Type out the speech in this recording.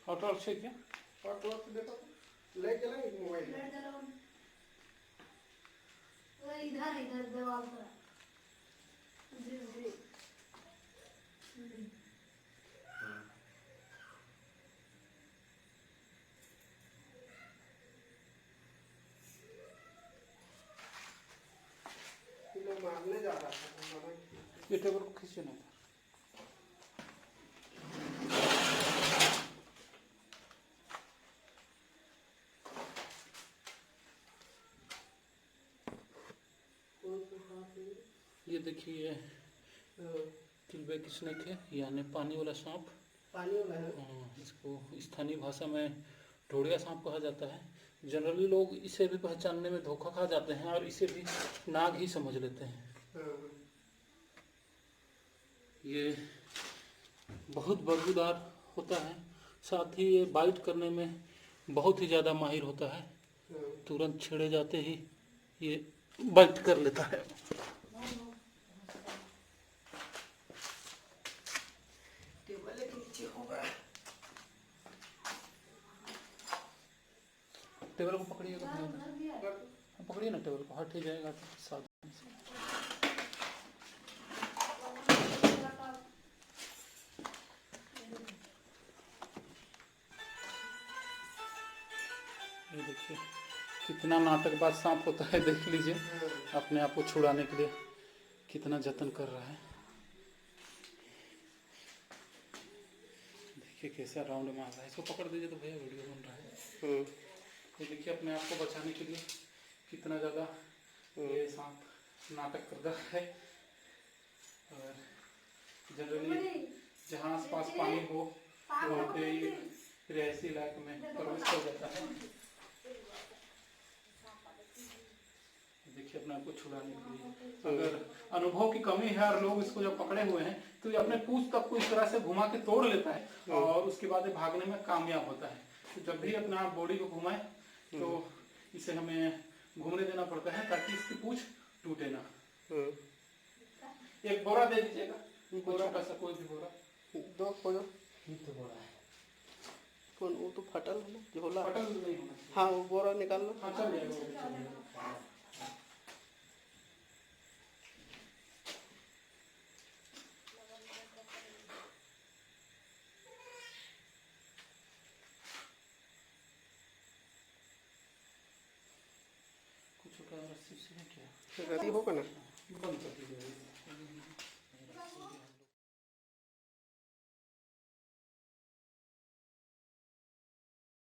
Hot torch है क्या? Hot torch देखो, ले चलेंगे मोबाइल इधर इधर दीवार पर जी जी मारने जा रहा था। ये टेबल को खींचे ना। ये देखिए किलबैक स्नेक है, यानी पानी वाला सांप। पानी वाला है। हाँ, इसको स्थानीय भाषा में ढोड़िया सांप कहा जाता है। जनरली लोग इसे भी पहचानने में धोखा खा जाते हैं और इसे भी नाग ही समझ लेते हैं। ये बहुत बदबूदार होता है, साथ ही ये बाइट करने में बहुत ही ज़्यादा माहिर होता है। तुरंत छेड़े जाते ही ये बाइट कर लेता है। टेबल के नीचे होगा। टेबल को पकड़िएगा, पकड़िए ना टेबल को, हट ही जाएगा तो सावधानी से। ये देखिए कितना नाटकबाज सांप होता है, देख लीजिए। अपने आप को छुड़ाने के लिए कितना जतन कर रहा है। देखिए कैसा राउंड मार रहा है। इसको पकड़ दीजिए तो भैया, वीडियो बन रहा है। ये देखिए अपने आप को बचाने के लिए कितना ज़्यादा ये सांप नाटक कर रहा है। और जनरली जहाँ आसपास पानी हो वहाँ पे रिहायशी इलाके में प्रवेश कर जाता है। देखिए अपने आप को छुड़ाने के लिए, अगर अनुभव की कमी है और लोग इसको जब पकड़े हुए हैं तो ये अपने पूंछ तक को इस तरह से घुमा के तोड़ लेता है और उसके बाद भागने में कामयाब होता है। तो जब भी अपना आप बॉडी को घुमाए तो इसे हमें घूमने देना पड़ता है ताकि इसकी पूंछ टूटे ना। एक बोरा दे दीजिएगा, छोटा सा कोई भी बोरा। दो खोलो। ये तो बोरा है। कौन? वो तो फटल है ना, झोला। फटल नहीं होना चाहिए। हाँ, वो बोरा निकाल लो। हाँ चल जाएगा। कुछ रस्सी से क्या रस्सी होगा ना? बंद कर दीजिएगा।